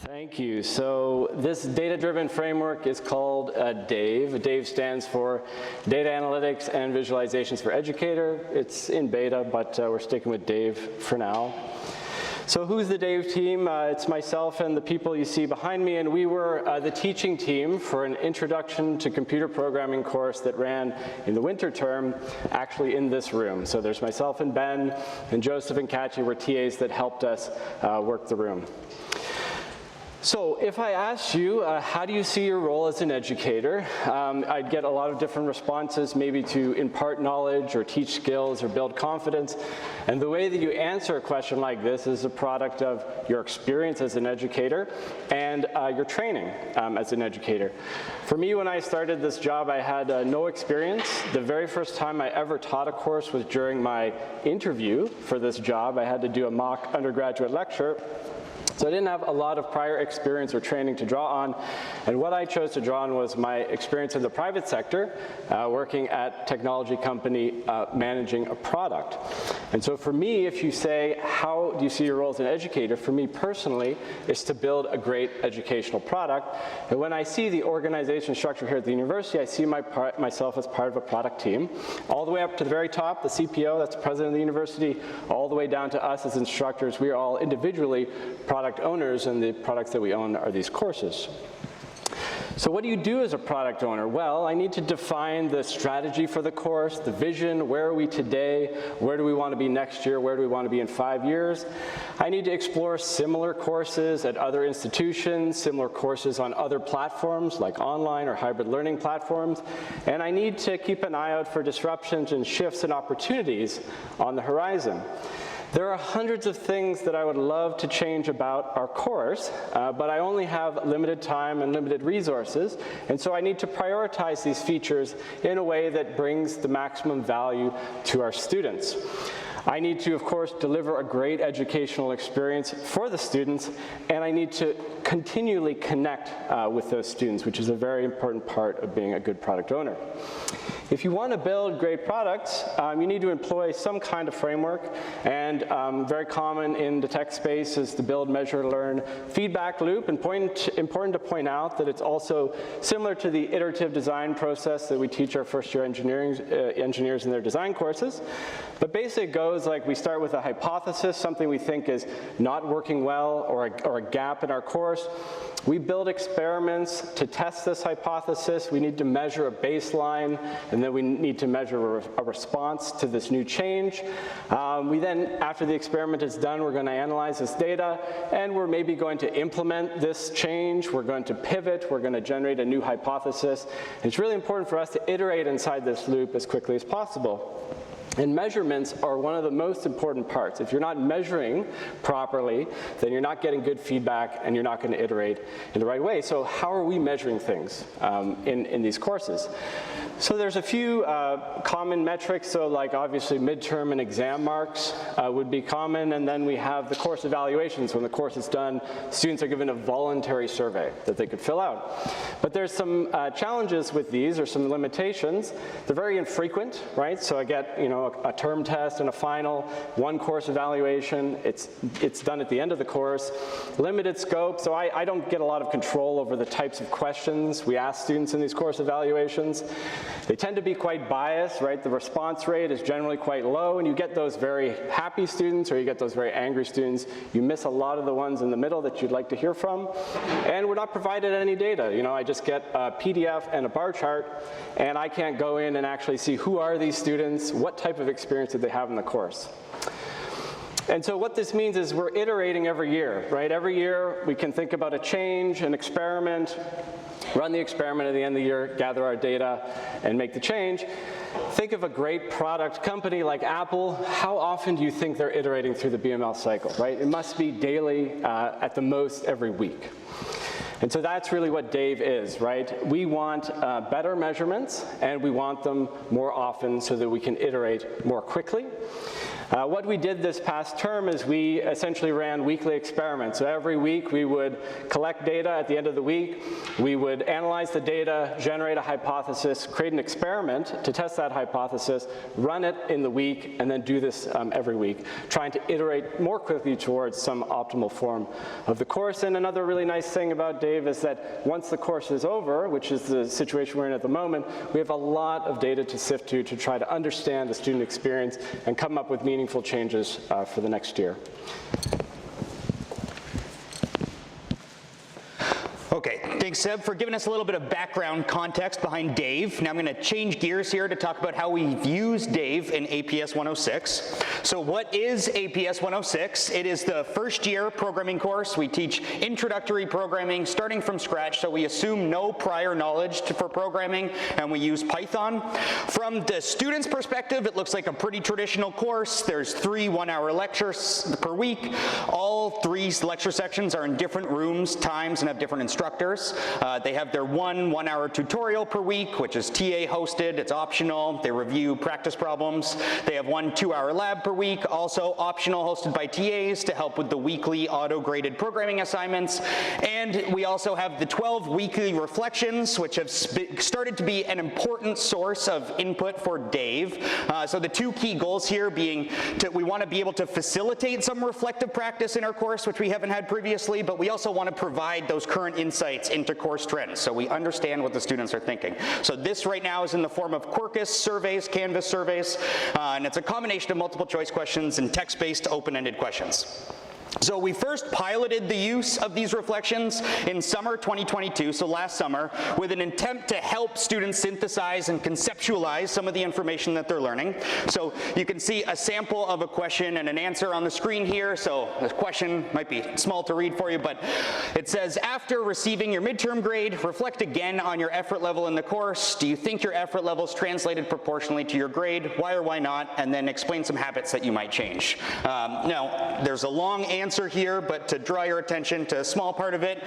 Thank you. So this data-driven framework is called DAVE. DAVE stands for Data Analytics and Visualizations for Educator. It's in beta, but we're sticking with DAVE for now. So who's the DAVE team? It's myself and the people you see behind me, and we were the teaching team for an Introduction to Computer Programming course that ran in the winter term, actually in this room. So there's myself and Ben, and Joseph and Katya were TAs that helped us work the room. So if I asked you, how do you see your role as an educator? I'd get a lot of different responses, maybe to impart knowledge or teach skills or build confidence. And the way that you answer a question like this is a product of your experience as an educator and your training as an educator. For me, when I started this job, I had no experience. The very first time I ever taught a course was during my interview for this job. I had to do a mock undergraduate lecture. So I didn't have a lot of prior experience or training to draw on, and what I chose to draw on was my experience in the private sector, working at a technology company, managing a product. And so for me, if you say, how do you see your role as an educator, for me personally, is to build a great educational product. And when I see the organization structure here at the university, I see myself as part of a product team, all the way up to the very top, the CPO, that's the president of the university, all the way down to us as instructors. We are all individually product owners, and the products that we own are these courses. So what do you do as a product owner? Well, I need to define the strategy for the course, the vision, where are we today, where do we want to be next year, where do we want to be in 5 years. I need to explore similar courses at other institutions, similar courses on other platforms like online or hybrid learning platforms, and I need to keep an eye out for disruptions and shifts and opportunities on the horizon. There are hundreds of things that I would love to change about our course, but I only have limited time and limited resources, and so I need to prioritize these features in a way that brings the maximum value to our students. I need to, of course, deliver a great educational experience for the students, and I need to continually connect with those students, which is a very important part of being a good product owner. If you want to build great products, you need to employ some kind of framework, and very common in the tech space is the build, measure, learn feedback loop. And important to point out that it's also similar to the iterative design process that we teach our first-year engineers in their design courses. But basically it goes like we start with a hypothesis, something we think is not working well or a gap in our course. We build experiments to test this hypothesis. We need to measure a baseline, and then we need to measure a response to this new change. We then, after the experiment is done, we're going to analyze this data, and we're maybe going to implement this change. We're going to pivot. We're going to generate a new hypothesis. And it's really important for us to iterate inside this loop as quickly as possible. And measurements are one of the most important parts. If you're not measuring properly, then you're not getting good feedback and you're not going to iterate in the right way. So how are we measuring things in these courses? So there's a few common metrics. So like obviously midterm and exam marks would be common. And then we have the course evaluations. When the course is done, students are given a voluntary survey that they could fill out. But there's some challenges with these, or some limitations. They're very infrequent, right? So I get, a term test and a final, one course evaluation. It's done at the end of the course. Limited scope, so I don't get a lot of control over the types of questions we ask students in these course evaluations. They tend to be quite biased, right? The response rate is generally quite low, and you get those very happy students or you get those very angry students. You miss a lot of the ones in the middle that you'd like to hear from. And we're not provided any data. I just get a PDF and a bar chart, and I can't go in and actually see who are these students, what type of experience did they have in the course. And so what this means is we're iterating every year, right? Every year we can think about a change, an experiment, run the experiment at the end of the year, gather our data, and make the change. Think of a great product company like Apple. How often do you think they're iterating through the BML cycle, right? It must be daily, at the most every week. And so that's really what DAVE is, right? We want better measurements, and we want them more often so that we can iterate more quickly. What we did this past term is we essentially ran weekly experiments. So every week we would collect data at the end of the week. We would analyze the data, generate a hypothesis, create an experiment to test that hypothesis, run it in the week, and then do this every week, trying to iterate more quickly towards some optimal form of the course. And another really nice thing about Dave is that once the course is over, which is the situation we're in at the moment, we have a lot of data to sift to try to understand the student experience and come up with meaningful changes for the next year. Okay, thanks Seb for giving us a little bit of background context behind Dave. Now I'm going to change gears here to talk about how we use Dave in APS 106. So what is APS 106? It is the first year programming course. We teach introductory programming starting from scratch, so we assume no prior knowledge for programming, and we use Python. From the student's perspective, it looks like a pretty traditional course. There's 3 one-hour lectures per week. All 3 lecture sections are in different rooms, times, and have different instructors. They have their one-hour tutorial per week, which is TA hosted. It's optional. They review practice problems. They have 1 2-hour lab per week, also optional, hosted by TAs to help with the weekly auto-graded programming assignments. And we also have the 12 weekly reflections, which have started to be an important source of input for Dave. So the 2 key goals here being we want to be able to facilitate some reflective practice in our course, which we haven't had previously, but we also want to provide those current insights into course trends, so we understand what the students are thinking. So this right now is in the form of Quarkus surveys, Canvas surveys, and it's a combination of multiple choice questions and text-based open-ended questions. So we first piloted the use of these reflections in summer 2022, so last summer, with an attempt to help students synthesize and conceptualize some of the information that they're learning. So you can see a sample of a question and an answer on the screen here. So the question might be small to read for you, but it says, after receiving your midterm grade, reflect again on your effort level in the course. Do you think your effort level is translated proportionally to your grade? Why or why not? And then explain some habits that you might change. Now, there's a long answer here, but to draw your attention to a small part of it,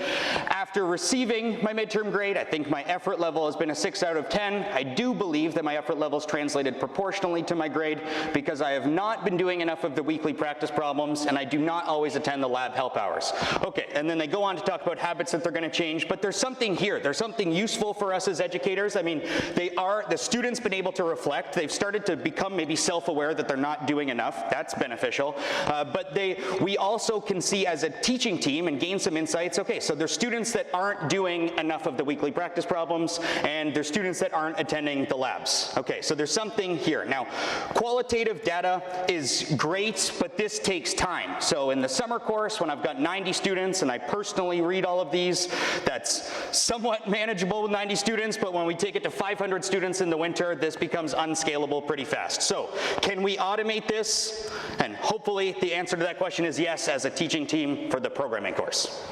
after receiving my midterm grade, I think my effort level has been a 6 out of 10. I do believe that my effort level is translated proportionally to my grade because I have not been doing enough of the weekly practice problems, and I do not always attend the lab help hours. Okay, and then they go on to talk about habits that they're going to change, but there's something here. There's something useful for us as educators. I mean, the students been able to reflect. They've started to become maybe self-aware that they're not doing enough. That's beneficial. But we also can see as a teaching team and gain some insights. Okay, so there's students that aren't doing enough of the weekly practice problems, and there's students that aren't attending the labs. Okay, so there's something here. Now, qualitative data is great, but this takes time. So in the summer course, when I've got 90 students and I personally read all of these, that's somewhat manageable with 90 students, but when we take it to 500 students in the winter, this becomes unscalable pretty fast. So can we automate this? And hopefully the answer to that question is yes, as a teaching team for the programming course.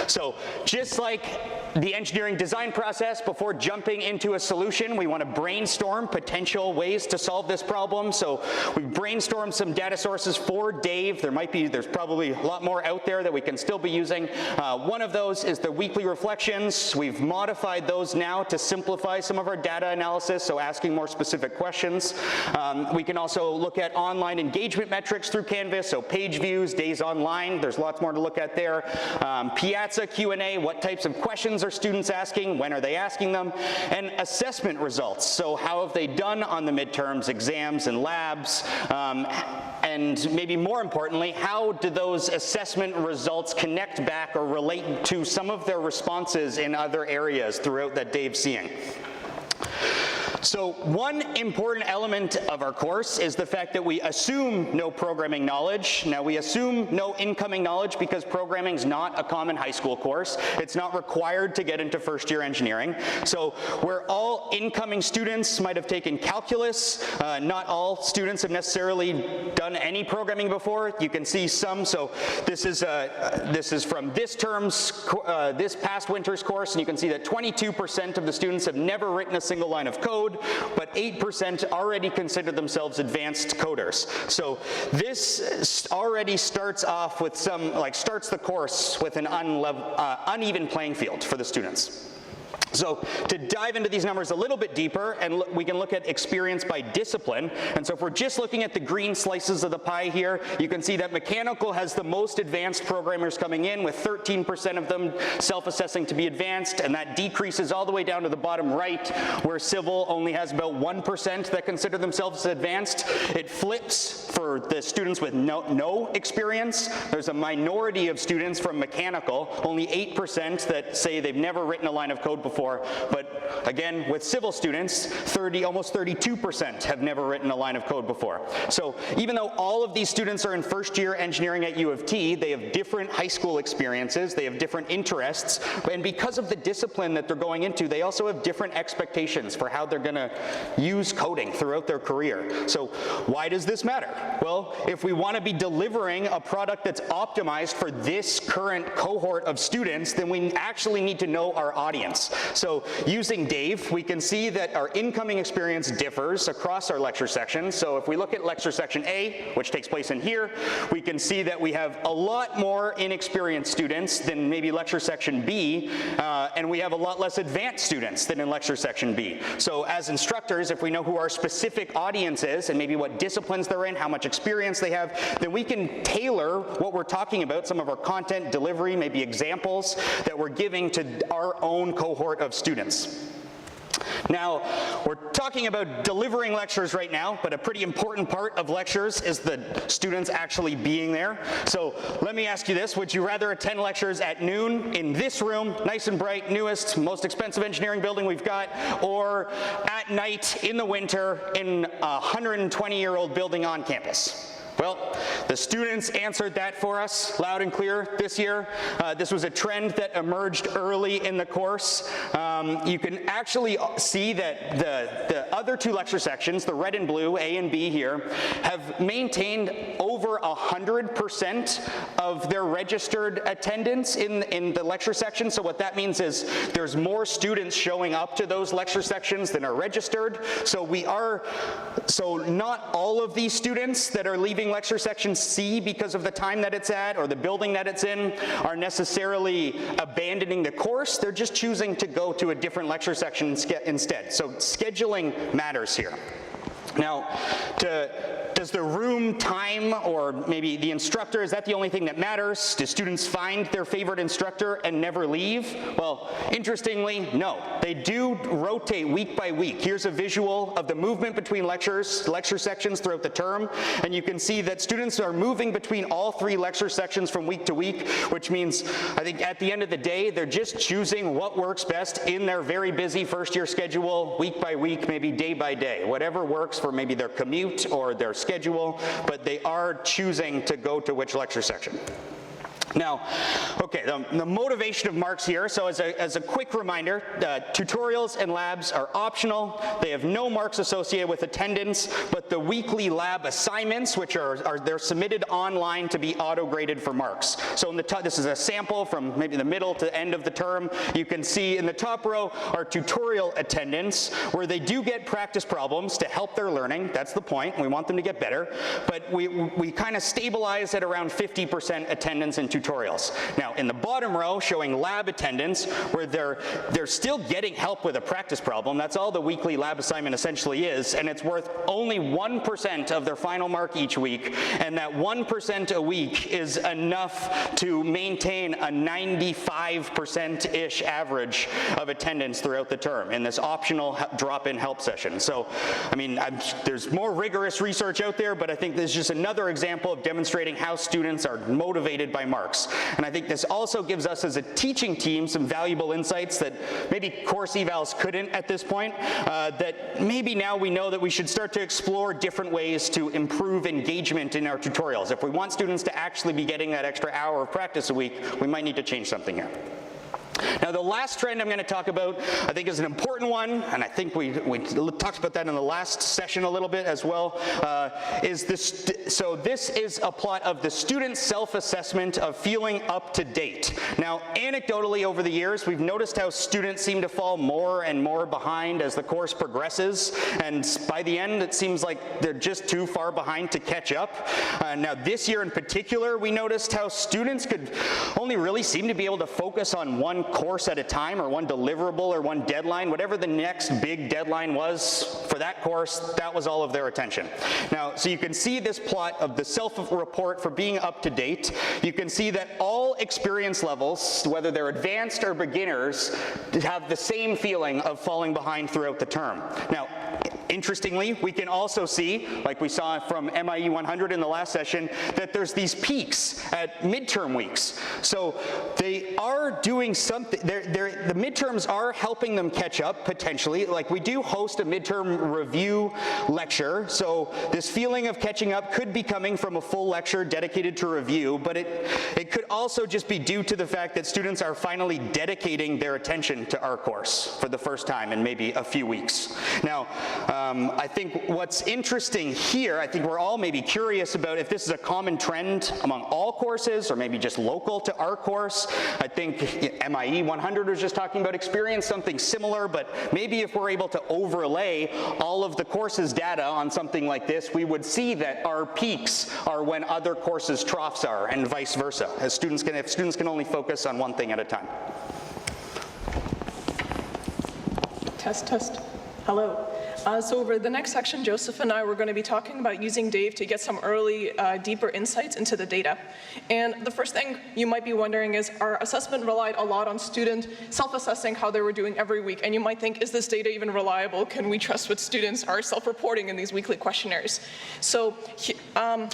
So just like the engineering design process, before jumping into a solution, we want to brainstorm potential ways to solve this problem. So we brainstormed some data sources for Dave. There's probably a lot more out there that we can still be using. One of those is the weekly reflections. We've modified those now to simplify some of our data analysis, so asking more specific questions. We can also look at online engagement metrics through Canvas, so page views, days online. There's lots more to look at there. Piazza Q&A, what types of questions are students asking, when are they asking them, and assessment results. So how have they done on the midterms, exams, and labs, and maybe more importantly, how do those assessment results connect back or relate to some of their responses in other areas throughout that Dave's seeing. So one important element of our course is the fact that we assume no programming knowledge. Now we assume no incoming knowledge because programming is not a common high school course. It's not required to get into first year engineering. So where all incoming students might have taken calculus, not all students have necessarily done any programming before. You can see some. So this is from this past winter's course, and you can see that 22% of the students have never written a single line of code, but 8% already consider themselves advanced coders. So this already starts off with starts the course with an uneven playing field for the students. So to dive into these numbers a little bit deeper, and we can look at experience by discipline. And so if we're just looking at the green slices of the pie here, you can see that mechanical has the most advanced programmers coming in, with 13% of them self-assessing to be advanced, and that decreases all the way down to the bottom right, where civil only has about 1% that consider themselves advanced. It flips for the students with no experience. There's a minority of students from mechanical, only 8% that say they've never written a line of code before. But again, with civil students, almost 32% have never written a line of code before. So even though all of these students are in first year engineering at U of T, they have different high school experiences, they have different interests, and because of the discipline that they're going into, they also have different expectations for how they're gonna use coding throughout their career. So why does this matter? Well, if we wanna be delivering a product that's optimized for this current cohort of students, then we actually need to know our audience. So using Dave, we can see that our incoming experience differs across our lecture sections. So if we look at lecture section A, which takes place in here, we can see that we have a lot more inexperienced students than maybe lecture section B, and we have a lot less advanced students than in lecture section B. So as instructors, if we know who our specific audience is and maybe what disciplines they're in, how much experience they have, then we can tailor what we're talking about, some of our content delivery, maybe examples that we're giving to our own cohort of students. Now, we're talking about delivering lectures right now, but a pretty important part of lectures is the students actually being there. So let me ask you this: would you rather attend lectures at noon in this room, nice and bright, newest, most expensive engineering building we've got, or at night in the winter in a 120-year-old building on campus? Well, the students answered that for us loud and clear this year. This was a trend that emerged early in the course. You can actually see that the other two lecture sections, the red and blue, A and B here, have maintained over 100% of their registered attendance in the lecture section. So what that means is there's more students showing up to those lecture sections than are registered. So not all of these students that are leaving lecture section C because of the time that it's at or the building that it's in are necessarily abandoning the course. They're just choosing to go to a different lecture section instead. So scheduling matters here. Now, does the room, time, or maybe the instructor, is that the only thing that matters? Do students find their favorite instructor and never leave? Well, interestingly, no. They do rotate week by week. Here's a visual of the movement between lecture sections throughout the term, and you can see that students are moving between all three lecture sections from week to week, which means, I think at the end of the day, they're just choosing what works best in their very busy first year schedule, week by week, maybe day by day, whatever works for maybe their commute or their schedule, but they are choosing to go to which lecture section. Now, okay, the motivation of marks here. So as a quick reminder, tutorials and labs are optional. They have no marks associated with attendance, but the weekly lab assignments, which they're submitted online to be auto-graded for marks. So in the top, this is a sample from maybe the middle to end of the term. You can see in the top row are tutorial attendance, where they do get practice problems to help their learning. That's the point. We want them to get better. But we kind of stabilize at around 50% attendance in tutorials. Now, in the bottom row, showing lab attendance, where they're still getting help with a practice problem. That's all the weekly lab assignment essentially is, and it's worth only 1% of their final mark each week, and that 1% a week is enough to maintain a 95%-ish average of attendance throughout the term in this optional drop-in help session. So, I mean, there's more rigorous research out there, but I think this is just another example of demonstrating how students are motivated by marks. And I think this also gives us as a teaching team some valuable insights that maybe course evals couldn't at this point, that maybe now we know that we should start to explore different ways to improve engagement in our tutorials. If we want students to actually be getting that extra hour of practice a week, we might need to change something here. Now, the last trend I'm going to talk about, I think, is an important one, and I think we talked about that in the last session a little bit as well, is this. So this is a plot of the student self-assessment of feeling up to date. Now, anecdotally over the years, we've noticed how students seem to fall more and more behind as the course progresses, and by the end, it seems like they're just too far behind to catch up. Now, this year in particular, we noticed how students could only really seem to be able to focus on one core course at a time, or one deliverable, or one deadline, whatever the next big deadline was for that course, that was all of their attention. Now, so you can see this plot of the self-report for being up to date. You can see that all experience levels, whether they're advanced or beginners, have the same feeling of falling behind throughout the term. Now, interestingly, we can also see, like we saw from MIE 100 in the last session, that there's these peaks at midterm weeks. So they are doing something, the midterms are helping them catch up, potentially. Like, we do host a midterm review lecture, so this feeling of catching up could be coming from a full lecture dedicated to review, but it could also just be due to the fact that students are finally dedicating their attention to our course for the first time in maybe a few weeks. Now, I think what's interesting here, I think we're all maybe curious about if this is a common trend among all courses or maybe just local to our course. I think MIE 100 was just talking about experience, something similar, but maybe if we're able to overlay all of the courses data on something like this, we would see that our peaks are when other courses' troughs are, and vice versa, as if students can only focus on one thing at a time. Test, test. Hello. So over the next section, Joseph and I were going to be talking about using Dave to get some early, deeper insights into the data. And the first thing you might be wondering is, our assessment relied a lot on student self-assessing how they were doing every week. And you might think, is this data even reliable? Can we trust what students are self-reporting in these weekly questionnaires? So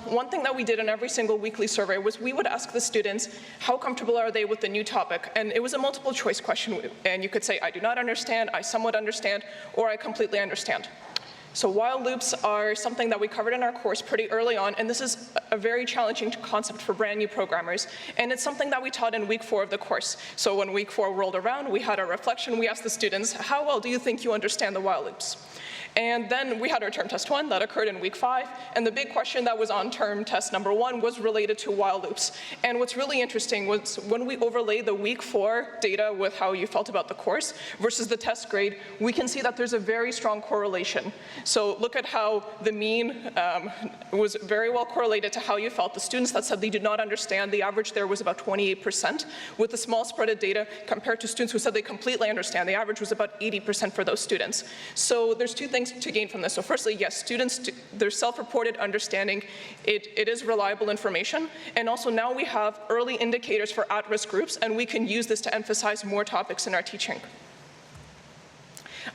one thing that we did in every single weekly survey was we would ask the students, how comfortable are they with the new topic? And it was a multiple choice question. And you could say, I do not understand, I somewhat understand, or I completely understand. So while loops are something that we covered in our course pretty early on, and this is a very challenging concept for brand new programmers, and it's something that we taught in week 4 of the course. So when week 4 rolled around, we had our reflection, we asked the students, how well do you think you understand the while loops? And then we had our term test 1 that occurred in week 5, and the big question that was on term test number 1 was related to while loops. And what's really interesting was when we overlay the week 4 data with how you felt about the course versus the test grade, we can see that there's a very strong correlation. So look at how the mean was very well correlated to how you felt. The students that said they did not understand, the average there was about 28%, with a small spread of data compared to students who said they completely understand. The average was about 80% for those students. So there's two things to gain from this. So firstly, yes, students, their self-reported understanding, it is reliable information. And also now we have early indicators for at-risk groups, and we can use this to emphasize more topics in our teaching.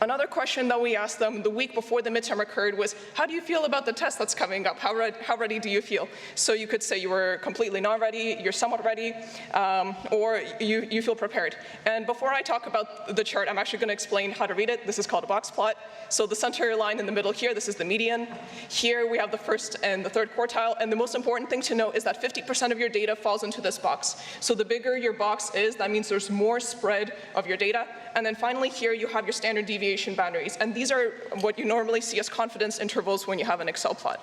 Another question that we asked them the week before the midterm occurred was, how do you feel about the test that's coming up? How ready do you feel? So you could say you were completely not ready, you're somewhat ready, or you feel prepared. And before I talk about the chart, I'm actually going to explain how to read it. This is called a box plot. So the center line in the middle here, this is the median. Here we have the first and the third quartile, and the most important thing to note is that 50% of your data falls into this box. So the bigger your box is, that means there's more spread of your data. And then finally here you have your standard deviation boundaries, and these are what you normally see as confidence intervals when you have an Excel plot.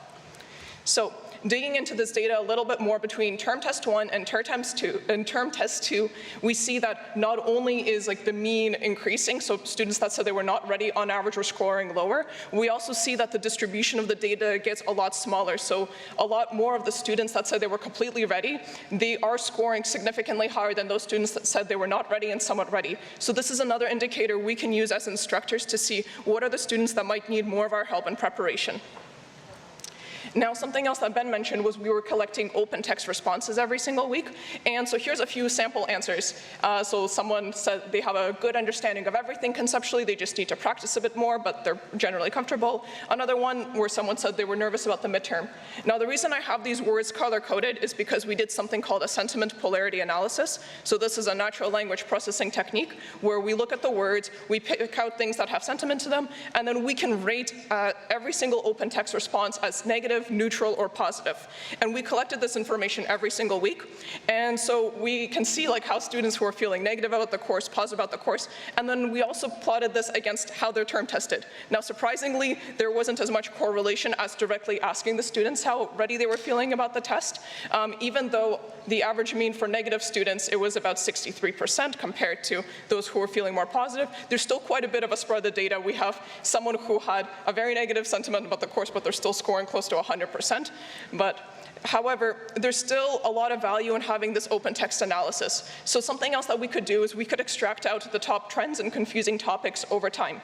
So digging into this data a little bit more between term test 1 and term test 2, we see that not only is like the mean increasing, so students that said they were not ready on average were scoring lower, we also see that the distribution of the data gets a lot smaller. So a lot more of the students that said they were completely ready, they are scoring significantly higher than those students that said they were not ready and somewhat ready. So this is another indicator we can use as instructors to see what are the students that might need more of our help and preparation. Now, something else that Ben mentioned was we were collecting open text responses every single week. And so here's a few sample answers. So someone said they have a good understanding of everything conceptually, they just need to practice a bit more, but they're generally comfortable. Another one where someone said they were nervous about the midterm. Now, the reason I have these words color-coded is because we did something called a sentiment polarity analysis. So this is a natural language processing technique where we look at the words, we pick out things that have sentiment to them, and then we can rate every single open text response as negative, neutral, or positive. And we collected this information every single week. And so we can see like how students who are feeling negative about the course, positive about the course, and then we also plotted this against how they're term tested. Now, surprisingly, there wasn't as much correlation as directly asking the students how ready they were feeling about the test, even though the average mean for negative students, it was about 63% compared to those who were feeling more positive. There's still quite a bit of a spread of data. We have someone who had a very negative sentiment about the course, but they're still scoring close to 100%. 100%, but however, there's still a lot of value in having this open text analysis. So something else that we could do is we could extract out the top trends and confusing topics over time.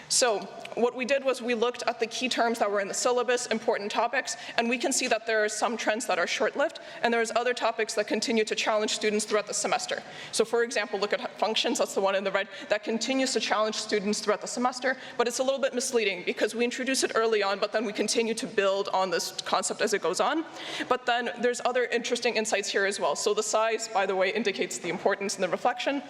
So what we did was we looked at the key terms that were in the syllabus, important topics, and we can see that there are some trends that are short-lived, and there's other topics that continue to challenge students throughout the semester. So for example, look at functions, that's the one in the red, that continues to challenge students throughout the semester, but it's a little bit misleading because we introduce it early on, but then we continue to build on this concept as it goes on. But then there's other interesting insights here as well. So the size, by the way, indicates the importance and the reflection.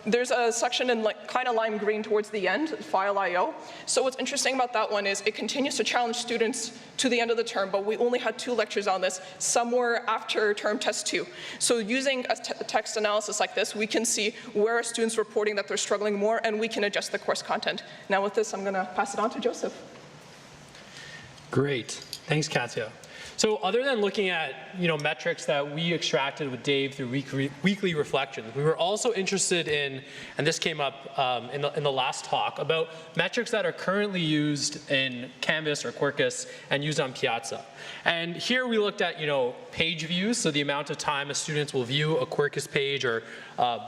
There's a section in kind of lime green towards the end, file IO. So what's interesting about that one is it continues to challenge students to the end of the term, but we only had 2 lectures on this, somewhere after term test 2. So using a text analysis like this, we can see where are students reporting that they're struggling more, and we can adjust the course content. Now with this, I'm going to pass it on to Joseph. Great. Thanks, Katya. So other than looking at metrics that we extracted with Dave through weekly reflections, we were also interested in, and this came up in the last talk, about metrics that are currently used in Canvas or Quarkus and used on Piazza. And here we looked at page views, so the amount of time a student will view a Quarkus page or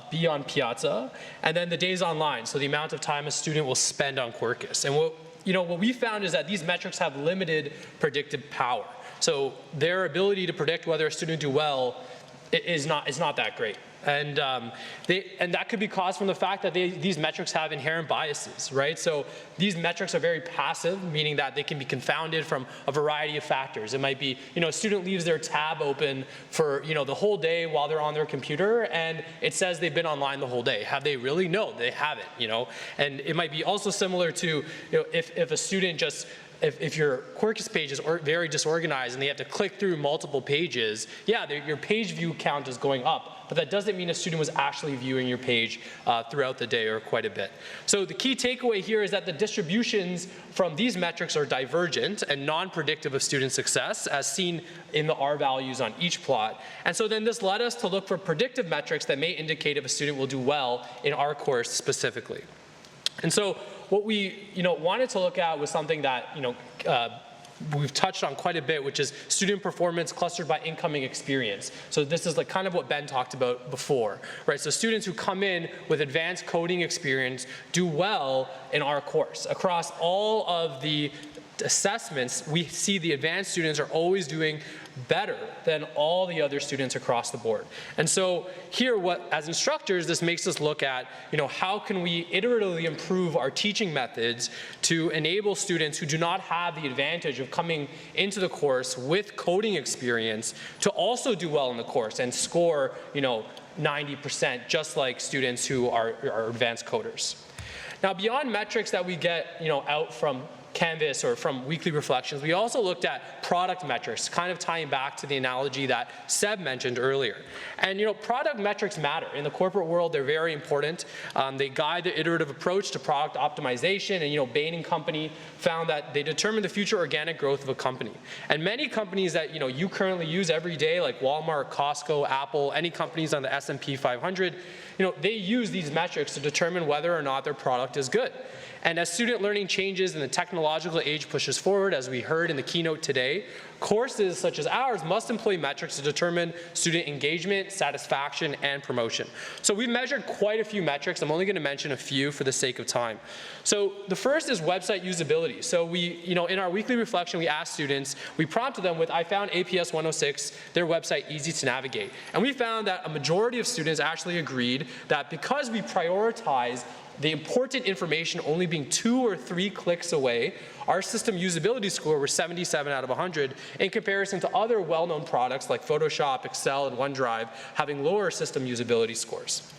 be on Piazza, and then the days online, so the amount of time a student will spend on Quarkus. And what we found is that these metrics have limited predictive power. So their ability to predict whether a student do well is not that great. And that could be caused from the fact that these metrics have inherent biases, right? So these metrics are very passive, meaning that they can be confounded from a variety of factors. It might be, a student leaves their tab open for, the whole day while they're on their computer, and it says they've been online the whole day. Have they really? No, they haven't, And it might be also similar to, if a student just, if your Quarkus page is very disorganized and they have to click through multiple pages, yeah, your page view count is going up, but that doesn't mean a student was actually viewing your page throughout the day or quite a bit. So the key takeaway here is that the distributions from these metrics are divergent and non-predictive of student success, as seen in the R values on each plot. And so then this led us to look for predictive metrics that may indicate if a student will do well in our course specifically. And so what we wanted to look at was something that we've touched on quite a bit, which is student performance clustered by incoming experience. So this is kind of what Ben talked about before, right? So students who come in with advanced coding experience do well in our course. Across all of the assessments, we see the advanced students are always doing better than all the other students across the board. And so here, as instructors, this makes us look at, how can we iteratively improve our teaching methods to enable students who do not have the advantage of coming into the course with coding experience to also do well in the course and score, 90%, just like students who are advanced coders. Now, beyond metrics that we get, out from Canvas or from weekly reflections, we also looked at product metrics, kind of tying back to the analogy that Seb mentioned earlier. And product metrics matter. In the corporate world, they're very important. They guide the iterative approach to product optimization, and Bain and Company found that they determine the future organic growth of a company. And many companies that you currently use every day, like Walmart, Costco, Apple, any companies on the S&P 500, they use these metrics to determine whether or not their product is good. And as student learning changes and the technological age pushes forward, as we heard in the keynote today, courses such as ours must employ metrics to determine student engagement, satisfaction, and promotion. So we've measured quite a few metrics. I'm only going to mention a few for the sake of time. So the first is website usability. So we, in our weekly reflection, we asked students, we prompted them with, I found APS 106, their website easy to navigate. And we found that a majority of students actually agreed that because we prioritize the important information only being 2 or 3 clicks away, our system usability score was 77 out of 100 in comparison to other well-known products like Photoshop, Excel, and OneDrive having lower system usability scores.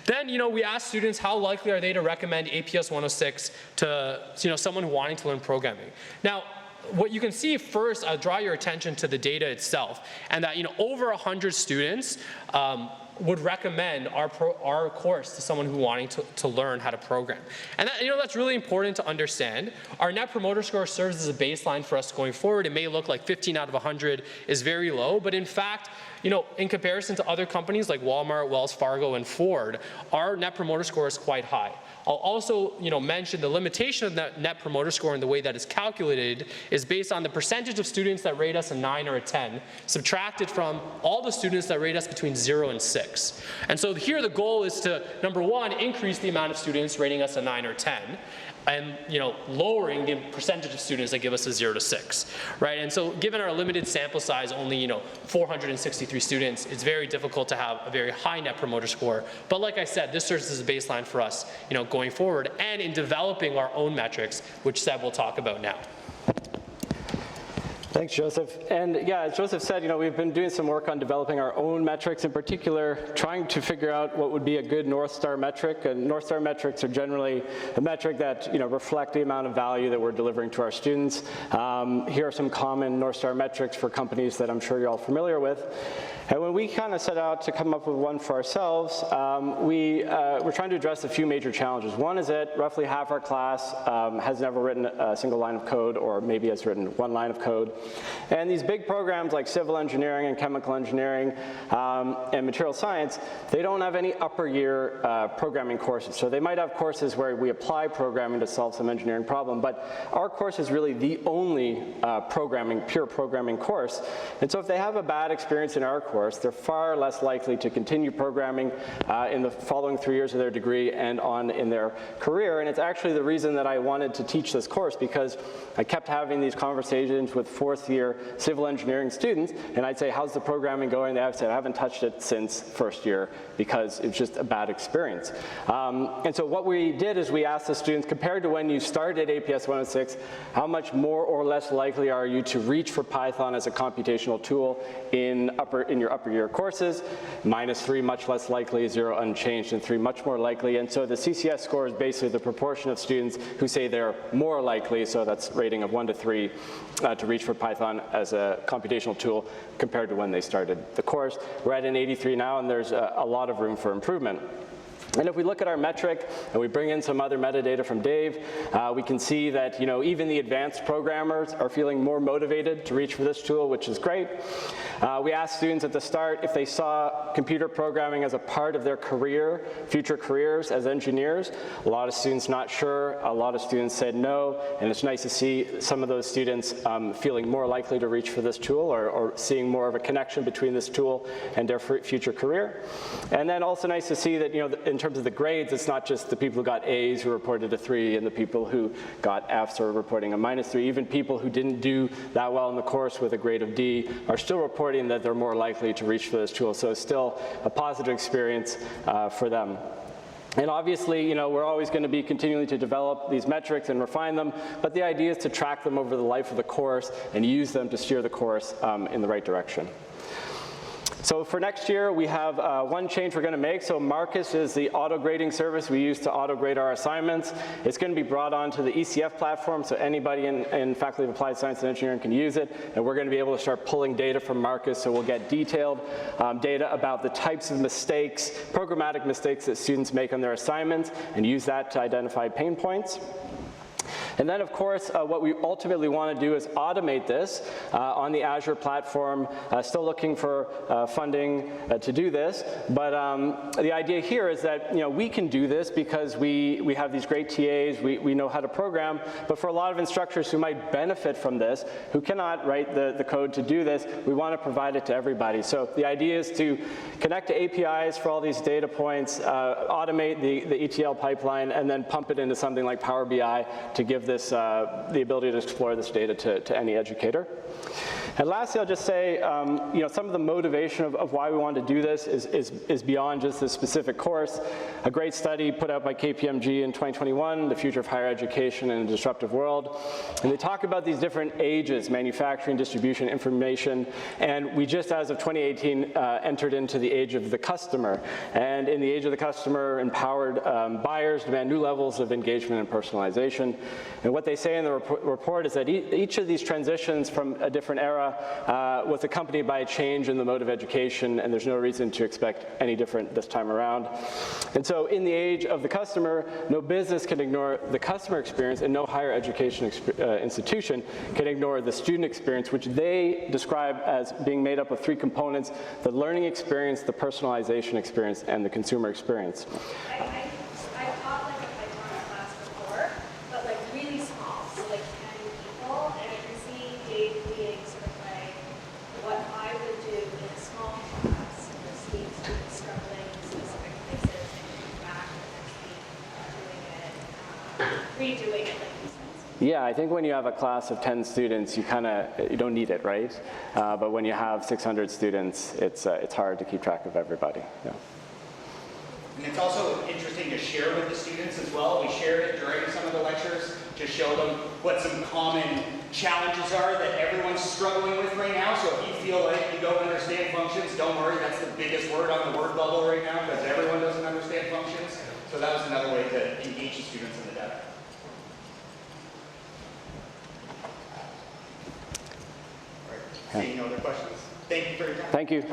Then, we asked students how likely are they to recommend APS 106 to someone wanting to learn programming. Now, what you can see first, I'll draw your attention to the data itself, and that over 100 students would recommend our course to someone who wanting to learn how to program. And that, that's really important to understand. Our Net Promoter Score serves as a baseline for us going forward. It may look like 15 out of 100 is very low, but in fact, in comparison to other companies like Walmart, Wells Fargo, and Ford, our Net Promoter Score is quite high. I'll also mention the limitation of that Net Promoter Score and the way that it's calculated is based on the percentage of students that rate us a 9 or a 10, subtracted from all the students that rate us between 0 and 6. And so here the goal is to, number one, increase the amount of students rating us a 9 or 10, and lowering the percentage of students that give us a 0 to 6, right? And so given our limited sample size, only 463 students, it's very difficult to have a very high Net Promoter Score. But like I said, this serves as a baseline for us going forward and in developing our own metrics, which Seb will talk about now. Thanks, Joseph. And yeah, as Joseph said, we've been doing some work on developing our own metrics, in particular, trying to figure out what would be a good North Star metric. And North Star metrics are generally a metric that reflect the amount of value that we're delivering to our students. Here are some common North Star metrics for companies that I'm sure you're all familiar with. And when we kind of set out to come up with one for ourselves, we're trying to address a few major challenges. One is that roughly half our class has never written a single line of code, or maybe has written one line of code. And these big programs like civil engineering and chemical engineering and material science, they don't have any upper year programming courses. So they might have courses where we apply programming to solve some engineering problem, but our course is really the only pure programming course. And so if they have a bad experience in our course, they're far less likely to continue programming in the following 3 years of their degree and on in their career. And it's actually the reason that I wanted to teach this course, because I kept having these conversations with fourth year civil engineering students, and I'd say, how's the programming going? They have said, I haven't touched it since first year because it's just a bad experience. And so what we did is we asked the students, compared to when you started APS 106, how much more or less likely are you to reach for Python as a computational tool in your upper year courses? -3, much less likely, 0 unchanged, and 3 much more likely. And so the CCS score is basically the proportion of students who say they're more likely, so that's rating of 1 to 3, to reach for Python as a computational tool compared to when they started the course. We're at an 83 now, and there's a lot of room for improvement. And if we look at our metric and we bring in some other metadata from Dave, we can see that even the advanced programmers are feeling more motivated to reach for this tool, which is great. We asked students at the start if they saw computer programming as a part of their future careers as engineers. A lot of students not sure, a lot of students said no, and it's nice to see some of those students feeling more likely to reach for this tool, or seeing more of a connection between this tool and their future career. And then also nice to see that in terms of the grades, it's not just the people who got A's who reported a 3 and the people who got F's are reporting a -3. Even people who didn't do that well in the course with a grade of D are still reporting that they're more likely to reach for this tool. So it's still a positive experience for them. And obviously, we're always going to be continuing to develop these metrics and refine them, but the idea is to track them over the life of the course and use them to steer the course in the right direction. So for next year, we have one change we're going to make. So Marcus is the auto-grading service we use to auto-grade our assignments. It's going to be brought onto the ECF platform, so anybody in Faculty of Applied Science and Engineering can use it. And we're going to be able to start pulling data from Marcus, so we'll get detailed data about the types of mistakes, programmatic mistakes that students make on their assignments, and use that to identify pain points. And then, of course, what we ultimately want to do is automate this on the Azure platform. Still looking for funding to do this. But the idea here is that we can do this because we have these great TAs. We know how to program. But for a lot of instructors who might benefit from this, who cannot write the code to do this, we want to provide it to everybody. So the idea is to connect to APIs for all these data points, automate the ETL pipeline, and then pump it into something like Power BI to give this the ability to explore this data to any educator. And lastly, I'll just say, some of the motivation of why we want to do this is beyond just this specific course. A great study put out by KPMG in 2021, The Future of Higher Education in a Disruptive World. And they talk about these different ages, manufacturing, distribution, information. And we just, as of 2018, entered into the age of the customer. And in the age of the customer, empowered buyers demand new levels of engagement and personalization. And what they say in the report is that each of these transitions from a different era was accompanied by a change in the mode of education, and there's no reason to expect any different this time around. And so in the age of the customer, no business can ignore the customer experience, and no higher education institution can ignore the student experience, which they describe as being made up of 3 components: the learning experience, the personalization experience, and the consumer experience. I taught like a Yeah, I think when you have a class of 10 students, you don't need it, right? But when you have 600 students, it's hard to keep track of everybody. Yeah. And it's also interesting to share with the students as well. We shared it during some of the lectures to show them what some common challenges are that everyone's struggling with right now. So if you feel like you don't understand functions, don't worry, that's the biggest word on the word bubble right now because everyone doesn't understand functions. So that was another way to engage the students in the data. All right. Seeing no other questions. Thank you for your time. Thank you.